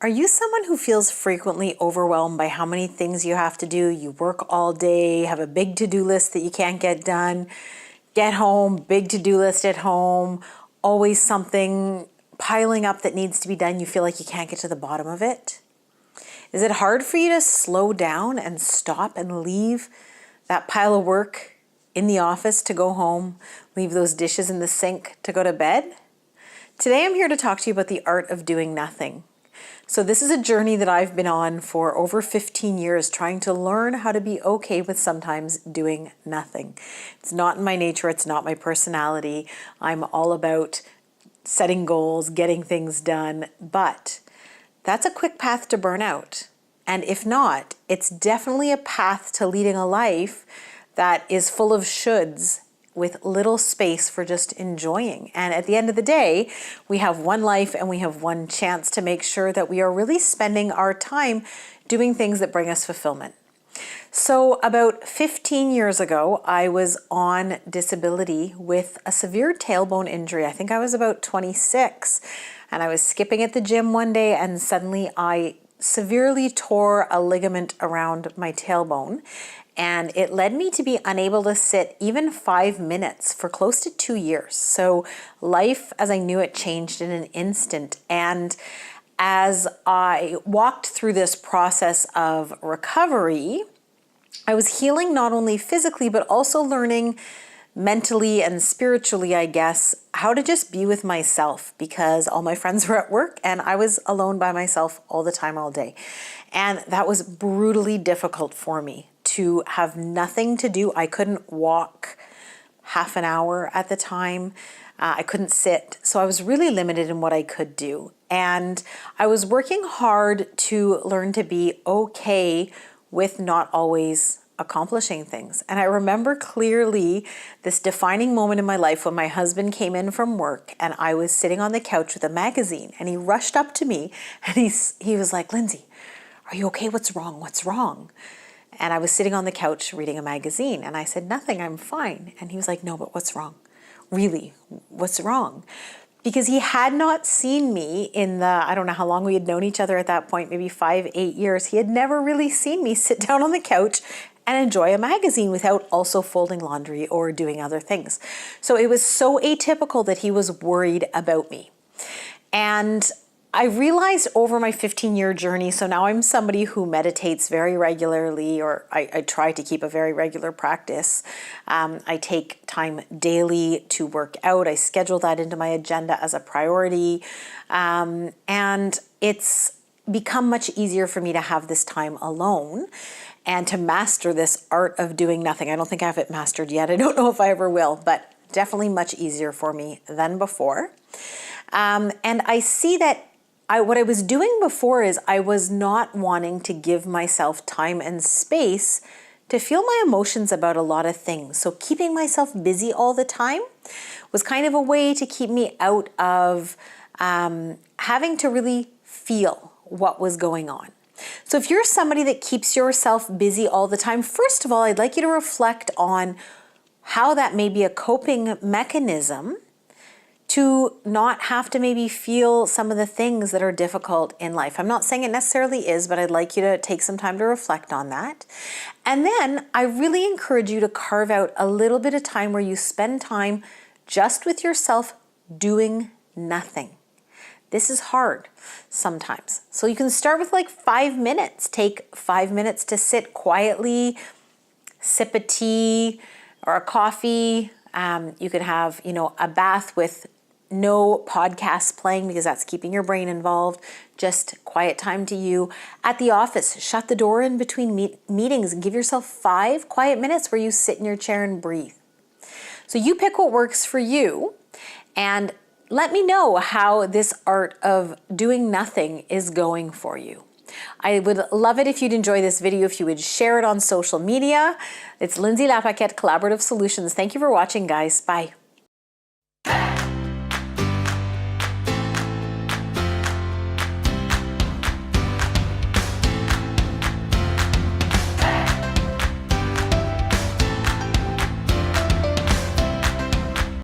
Are you someone who feels frequently overwhelmed by how many things you have to do? You work all day, have a big to-do list that you can't get done, get home, big to-do list at home, always something piling up that needs to be done. You feel like you can't get to the bottom of it. Is it hard for you to slow down and stop and leave that pile of work in the office to go home, leave those dishes in the sink to go to bed? Today I'm here to talk to you about the art of doing nothing. So this is a journey that I've been on for over 15 years, trying to learn how to be okay with sometimes doing nothing. It's not in my nature, it's not my personality. I'm all about setting goals, getting things done, but that's a quick path to burnout. And if not, it's definitely a path to leading a life that is full of shoulds with little space for just enjoying. And at the end of the day, we have one life and we have one chance to make sure that we are really spending our time doing things that bring us fulfillment. So about 15 years ago, I was on disability with a severe tailbone injury. I think I was about 26, and I was skipping at the gym one day and suddenly I severely tore a ligament around my tailbone. And it led me to be unable to sit even 5 minutes for close to 2 years. So life as I knew it changed in an instant. And as I walked through this process of recovery, I was healing not only physically, but also learning mentally and spiritually, I guess, how to just be with myself, because all my friends were at work and I was alone by myself all the time, all day. And that was brutally difficult for me to have nothing to do. I couldn't walk half an hour at the time. I couldn't sit. So I was really limited in what I could do. And I was working hard to learn to be okay with not always accomplishing things. And I remember clearly this defining moment in my life when my husband came in from work and I was sitting on the couch with a magazine, and he rushed up to me and he was like, "Lindsay, are you okay? What's wrong? What's wrong?" And I was sitting on the couch reading a magazine and I said, "Nothing, I'm fine." And he was like, "No, but what's wrong? Really, what's wrong?" Because he had not seen me in the, I don't know how long we had known each other at that point, maybe 5, 8 years. He had never really seen me sit down on the couch and enjoy a magazine without also folding laundry or doing other things. So it was so atypical that he was worried about me. And I realized over my 15-year journey, so now I'm somebody who meditates very regularly, or I try to keep a very regular practice. I take time daily to work out. I schedule that into my agenda as a priority. And it's become much easier for me to have this time alone and to master this art of doing nothing. I don't think I have it mastered yet. I don't know if I ever will, but definitely much easier for me than before. And I see that what I was doing before is I was not wanting to give myself time and space to feel my emotions about a lot of things. So keeping myself busy all the time was kind of a way to keep me out of having to really feel what was going on. So if you're somebody that keeps yourself busy all the time, first of all, I'd like you to reflect on how that may be a coping mechanism to not have to maybe feel some of the things that are difficult in life. I'm not saying it necessarily is, but I'd like you to take some time to reflect on that. And then I really encourage you to carve out a little bit of time where you spend time just with yourself doing nothing. This is hard sometimes. So you can start with like 5 minutes. Take 5 minutes to sit quietly, sip a tea or a coffee. You could have, a bath with no podcasts playing because that's keeping your brain involved. Just quiet time to you. At the office, shut the door in between meetings and give yourself 5 quiet minutes where you sit in your chair and breathe. So you pick what works for you and let me know how this art of doing nothing is going for you. I would love it if you'd enjoy this video, if you would share it on social media. It's Lindsay Lapaquette, Collaborative Solutions. Thank you for watching, guys. Bye.